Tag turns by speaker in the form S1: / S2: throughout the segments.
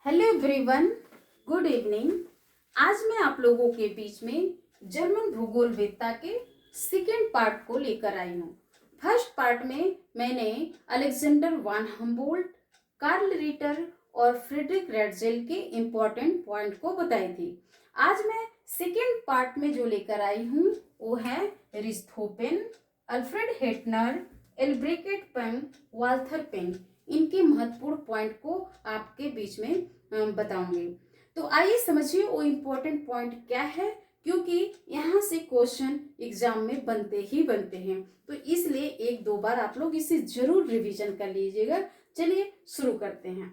S1: Hello everyone, good evening. आज मैं आप लोगों के बीच में जर्मन भूगोलवेत्ता के सेकेंड पार्ट को लेकर आई हूँ। फर्स्ट पार्ट में मैंने अलेक्जेंडर वान हम्बोल्ट, कार्ल रिटर और फ्रेडरिक रेडजेल के इम्पोर्टेंट पॉइंट को बताई थी। आज मैं सेकेंड पार्ट में जो लेकर आई हूँ वो है रिस्थोपेन, अल्फ्रेड हेटनर, एल्ब्रेकेट पेंग, वाल्थर पेंग। इनके महत्वपूर्ण पॉइंट को आपके बीच में बताऊंगी। तो आइए समझिए वो इम्पोर्टेंट पॉइंट क्या है, क्योंकि यहाँ से क्वेश्चन एग्जाम में बनते ही बनते हैं, तो इसलिए एक दो बार आप लोग इसे जरूर रिवीजन कर लीजिएगा। चलिए शुरू करते हैं।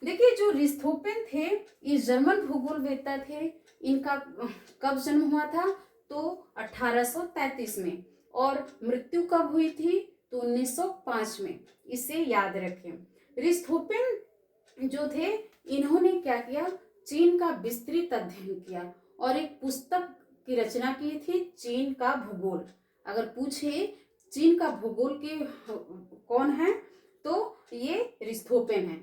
S1: देखिए, जो रिस्थोपेन थे ये जर्मन भूगोलवेत्ता थे। इनका कब जन्म हुआ था? तो 1833 में। और मृत्यु कब हुई थी? तो 1905 में। इसे याद रखें। रिस्थोपेन जो थे इन्होंने क्या किया? चीन का विस्तृत अध्ययन किया और एक पुस्तक की रचना की थी, चीन का भूगोल। अगर पूछे चीन का भूगोल के कौन है तो ये रिस्थोपेन है।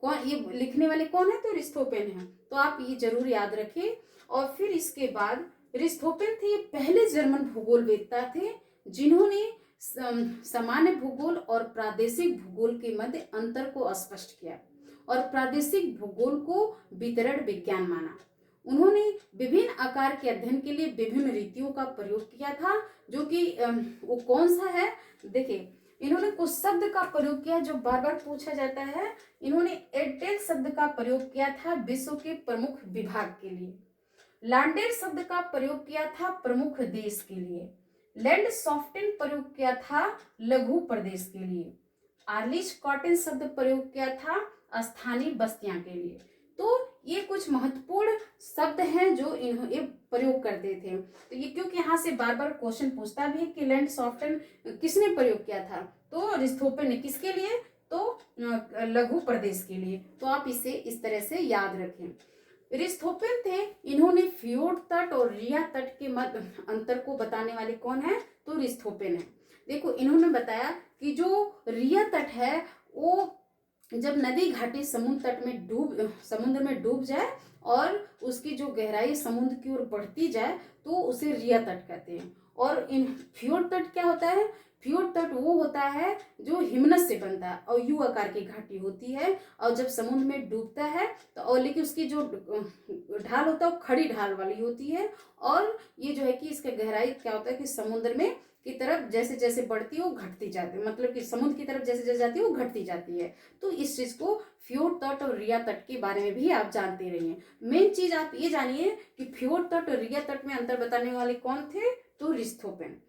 S1: कौन ये लिखने वाले कौन है? तो रिस्थोपेन है। तो आप ये जरूर याद रखिए। और फिर इसके बाद रिस्थोपेन थे ये पहले जर्मन भूगोलवेत्ता थे जिन्होंने सामान्य भूगोल और प्रादेशिक भूगोल के मध्य अंतर को स्पष्ट किया और प्रादेशिक भूगोल को वितरण विज्ञान माना। उन्होंने विभिन्न आकार के अध्ययन के लिए विभिन्न रीतियों का प्रयोग किया था, जो कि वो कौन सा है? देखिए, इन्होंने कुछ शब्द का प्रयोग किया जो बार बार पूछा जाता है। इन्होंने एयरटेल शब्द का प्रयोग किया था विश्व के प्रमुख विभाग के लिए। लैंडेर शब्द का प्रयोग किया था प्रमुख देश के लिए। लैंड सॉफ्टेन प्रयोग किया था लघु प्रदेश के लिए। आर्लिश कॉटन शब्द प्रयोग किया था स्थानीय बस्तियां के लिए। तो ये कुछ महत्वपूर्ण शब्द हैं जो इन्होंने प्रयोग करते थे। तो ये क्योंकि यहाँ से बार बार क्वेश्चन पूछता भी है कि लैंड सॉफ्टेन किसने प्रयोग किया था? तो रिस्थोपेन ने। किसके लिए? तो लघु प्रदेश के लिए। तो आप इसे इस तरह से याद रखें। रिस्थोपेन थे, इन्होंने फ्योर्ड तट और रिया तट के मध्य अंतर को बताने वाले कौन है? तो रिस्थोपेन है। देखो, इन्होंने बताया कि जो रिया तट है वो जब नदी घाटी समुद्र में डूब जाए और उसकी जो गहराई समुद्र की ओर बढ़ती जाए तो उसे रिया तट कहते हैं। और इन फ्योर्ड तट क्या होता है? फ्योर्ड तट वो होता है जो हिमनद से बनता है और यू आकार की घाटी होती है, और जब समुद्र में डूबता है तो और लेकिन उसकी जो ढाल होता है वो खड़ी ढाल वाली होती है। और ये जो है कि इसका गहराई क्या होता है कि समुद्र में की तरफ जैसे जैसे बढ़ती है वो घटती जाती है, मतलब कि समुद्र की तरफ जैसे जैसे जाती है वो घटती जाती है। तो इस चीज को फ्योर्ड तट और रिया तट के बारे में भी आप जानते रहिए। मेन चीज आप ये जानिए कि फ्योर्ड तट और रिया तट में अंतर बताने वाले कौन थे? तो रिस्थोपेन।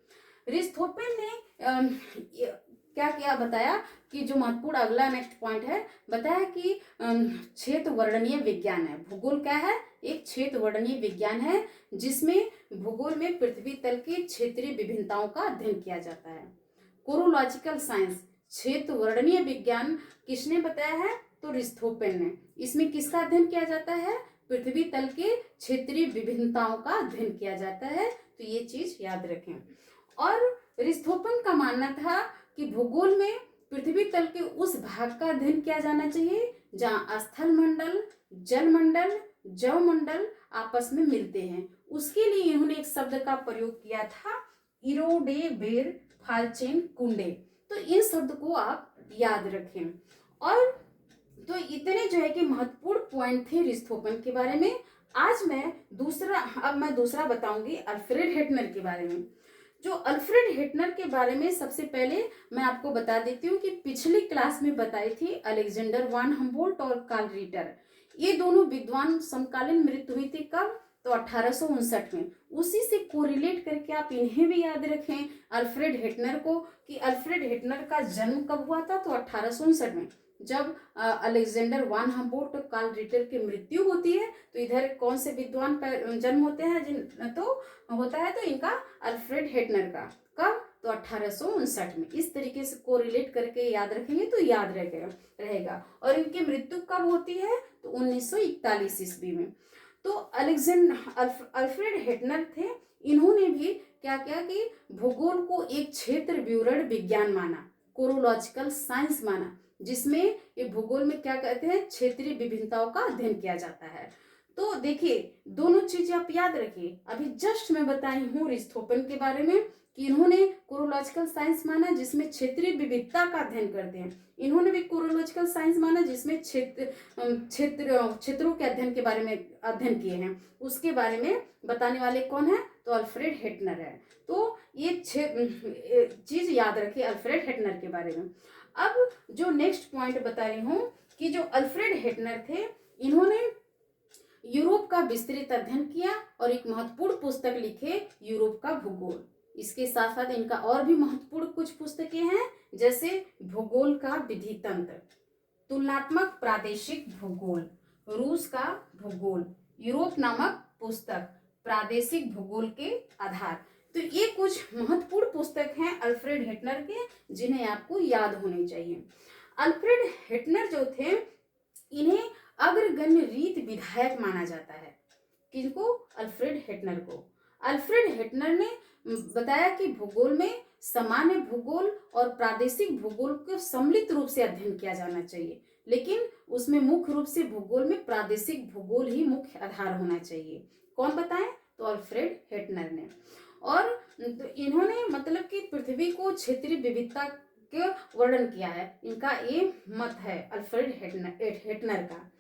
S1: रिस्थोपेन ने क्या क्या बताया कि जो महत्वपूर्ण अगला नेक्स्ट पॉइंट है, बताया कि क्षेत्र वर्णनीय विज्ञान है। भूगोल क्या है? एक क्षेत्र वर्णनीय विज्ञान है जिसमें भूगोल में पृथ्वी तल की क्षेत्रीय विभिन्नताओं का अध्ययन किया जाता है। कोरोलॉजिकल साइंस, क्षेत्र वर्णनीय विज्ञान किसने बताया है? तो रिस्थोपेन ने। इसमें किसका अध्ययन किया जाता है? पृथ्वी तल के क्षेत्रीय विभिन्नताओं का अध्ययन किया जाता है। तो ये चीज याद रखें। और रिस्थोपेन का मानना था कि भूगोल में पृथ्वी तल के उस भाग का अध्ययन किया जाना चाहिए जहाँ स्थल मंडल, जल मंडल, जव मंडल आपस में मिलते हैं। उसके लिए इन्होंने एक शब्द का प्रयोग किया था, इरोडे बेर फाल्चेन कुंडे। तो इन शब्द को आप याद रखें। और तो इतने जो है कि महत्वपूर्ण पॉइंट थे रिस्थोपेन के बारे में। आज मैं दूसरा बताऊंगी अल्फ्रेड हेटनर के बारे में। जो अल्फ्रेड हेटनर के बारे में सबसे पहले मैं आपको बता देती हूँ कि पिछली क्लास में बताई थी अलेक्जेंडर वान हम्बोल्ट और कार्ल रिटर। ये दोनों विद्वान समकालीन मृत्यु हुई थी कब? तो 1859 में। उसी से कोरिलेट करके आप इन्हें भी याद रखें, अल्फ्रेड हेटनर को, कि अल्फ्रेड हेटनर का जन्म कब हुआ था? तो 1859 में। जब अलेक्जेंडर वान हम्बोल्ट और कार्ल रिटर की मृत्यु होती है तो इधर कौन से विद्वान का जन्म होते हैं? तो होता है तो इनका अल्फ्रेड हेटनर का। कब? तो 1859 में। इस तरीके से कोरिलेट करके याद रखेंगे तो याद रहेगा। और इनकी मृत्यु कब होती है? तो 1941 ईस्वी में। तो अल्फ्रेड हेटनर थे, इन्होंने भी क्या किया कि भूगोल को एक क्षेत्र विवरण विज्ञान माना, कोरोलॉजिकल साइंस माना। जिसमें ये भूगोल में क्या कहते हैं, क्षेत्रीय विभिन्नताओं का अध्ययन किया जाता है। तो देखिए दोनों चीजें आप याद रखिए। अभी जस्ट मैं बताई हूँ रिस्थोफन के बारे में कि इन्होंने कोरोलॉजिकल साइंस माना जिसमें क्षेत्रीय विविधता का अध्ययन करते हैं। इन्होंने भी कोरोलॉजिकल साइंस माना जिसमें क्षेत्रों के अध्ययन के बारे में अध्ययन किए हैं। उसके बारे में बताने वाले कौन है, तो अल्फ्रेड हेटनर है। तो ये चीज याद रखिए अल्फ्रेड हेटनर के बारे में। अब जो नेक्स्ट पॉइंट बता रही हूँ कि जो अल्फ्रेड हेटनर थे इन्होंने यूरोप का विस्तृत अध्ययन किया और एक महत्वपूर्ण पुस्तक लिखे, यूरोप का भूगोल। इसके साथ साथ इनका और भी महत्वपूर्ण कुछ पुस्तकें हैं, जैसे भूगोल का विधि तंत्र, तुलनात्मक प्रादेशिक भूगोल, रूस का भूगोल, यूरोप नामक पुस्तक, प्रादेशिक भूगोल के आधार। तो ये कुछ महत्वपूर्ण पुस्तक हैं अल्फ्रेड हेटनर के, जिन्हें आपको याद होने चाहिए। अल्फ्रेड हेटनर जो थे इन्हें अग्रगण्य रीत विधायक माना जाता है। किनको, अल्फ्रेड हेटनर को। अल्फ्रेड हेटनर ने बताया कि भूगोल में सामान्य भूगोल और प्रादेशिक भूगोल को सम्मिलित रूप से अध्ययन किया जाना चाहिए, लेकिन उसमें मुख्य रूप से भूगोल में प्रादेशिक भूगोल ही मुख्य आधार होना चाहिए। कौन बताएं, तो अल्फ्रेड हेटनर ने। और इन्होंने मतलब कि पृथ्वी को क्षेत्रीय विविधता के वर्णन किया है, इनका ये मत है अल्फ्रेड हेटनर का।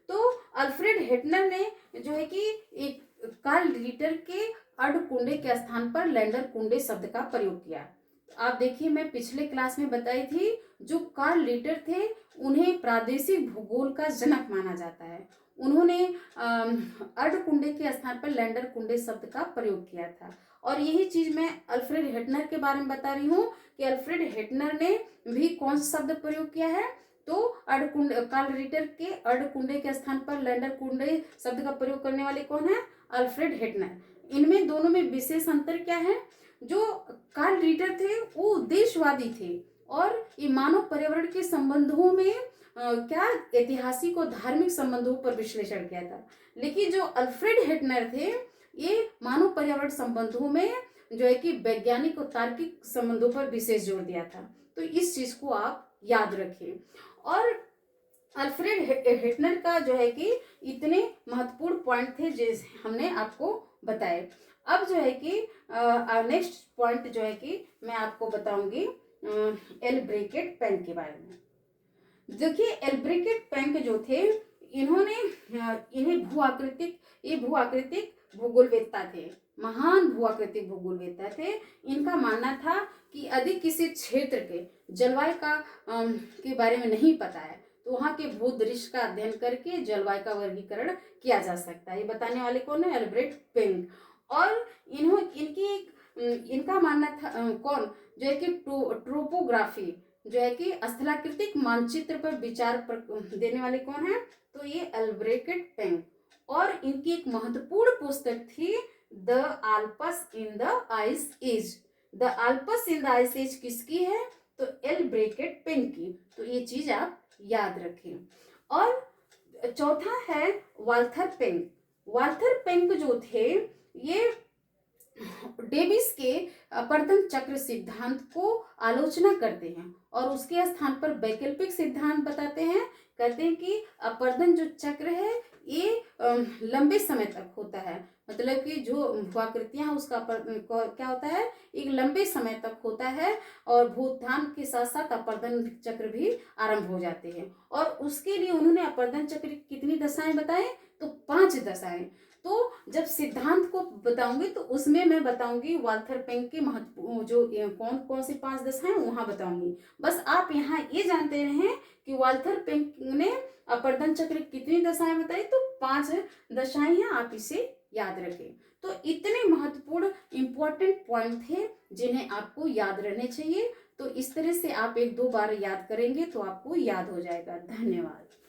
S1: तो अल्फ्रेड हेटनर ने जो है कि एक कार्ल रिटर के अर्धकुंडे के स्थान पर लैंडर कुंडे शब्द का प्रयोग किया। आप देखिए मैं पिछले क्लास में बताई थी, जो कार्ल रिटर थे उन्हें प्रादेशिक भूगोल का जनक माना जाता है। उन्होंने अर्धकुंडे के स्थान पर लैंडर कुंडे शब्द का प्रयोग किया था। और यही चीज मैं अल्फ्रेड हेटनर के बारे में बता रही हूँ कि अल्फ्रेड हेटनर ने भी कौन सा शब्द प्रयोग किया है, तो कार्ल रिटर के अर्धकुंडे के स्थान पर लैंडर कुंडे शब्द का प्रयोग करने वाले कौन है, अल्फ्रेड हेटनर। इनमें दोनों में विशेष अंतर क्या है, जो कार्ल रिटर थे वो उद्देश्यवादी थे और ये मानव पर्यावरण के संबंधों में क्या ऐतिहासिक और धार्मिक संबंधों पर विश्लेषण किया था, लेकिन जो अल्फ्रेड हेटनर थे ये मानव पर्यावरण संबंधों में जो है कि वैज्ञानिक और तार्किक संबंधों पर विशेष जोर दिया था। तो इस चीज को आप याद रखिए। और अल्फ्रेड हेटनर का जो है कि इतने महत्वपूर्ण पॉइंट थे जैसे हमने आपको बताए। अब जो है कि नेक्स्ट पॉइंट जो है कि मैं आपको बताऊंगी एल ब्रैकेट पेंक के बारे में। देखिए एल ब्रैकेट पेंक जो थे इन्हें भूआकृतिक भूगोलवेत्ता थे, महान भूआकृतिक भूगोलवेत्ता थे। इनका मानना था कि यदि किसी क्षेत्र के जलवायु का के बारे में नहीं पता है तो वहाँ के भूदृश्य का अध्ययन करके जलवायु का वर्गीकरण किया जा सकता है। ये बताने वाले कौन है, एल्ब्रेट पेंक। और इनका मानना था कौन, जो है कि ट्रोपोग्राफी जो है कि स्थलाकृतिक मानचित्र पर विचार देने वाले कौन है, तो ये एल्ब्रेट पेंक। और इनकी एक महत्वपूर्ण पुस्तक थी the Alps in the ice age. The Alps in the ice age किसकी है, तो एल ब्रैकेट पेंक की। तो ये चीज आप याद रखें। और चौथा है वाल्थर पेंक। वाल्थर पेंक जो थे ये डेविस के अपर्दन चक्र सिद्धांत को आलोचना करते हैं और उसके स्थान पर वैकल्पिक सिद्धांत बताते हैं। कहते हैं कि अपर्दन जो चक्र है ये लंबे समय तक होता है, मतलब कि जो भूआकृतियां उसका क्या होता है, एक लंबे समय तक होता है और भूत्थान के साथ साथ अपर्दन चक्र भी आरंभ हो जाते हैं। और उसके लिए उन्होंने अपर्दन चक्र की कितनी दशाएं बताए, तो 5 दशाएं। तो जब सिद्धांत को बताऊंगी तो उसमें मैं बताऊंगी वाल्थर पेंक के महत्व जो कौन कौन सी 5 दशाएं वहां बताऊंगी। बस आप यहाँ ये जानते रहें कि वाल्थर पेंक ने अपर्दन चक्र कितनी दशाएं बताई, तो 5 दशाएं हैं, आप इसे याद रखें। तो इतने महत्वपूर्ण इंपॉर्टेंट पॉइंट थे जिन्हें आपको याद रहने चाहिए। तो इस तरह से आप 1-2 बार याद करेंगे तो आपको याद हो जाएगा। धन्यवाद।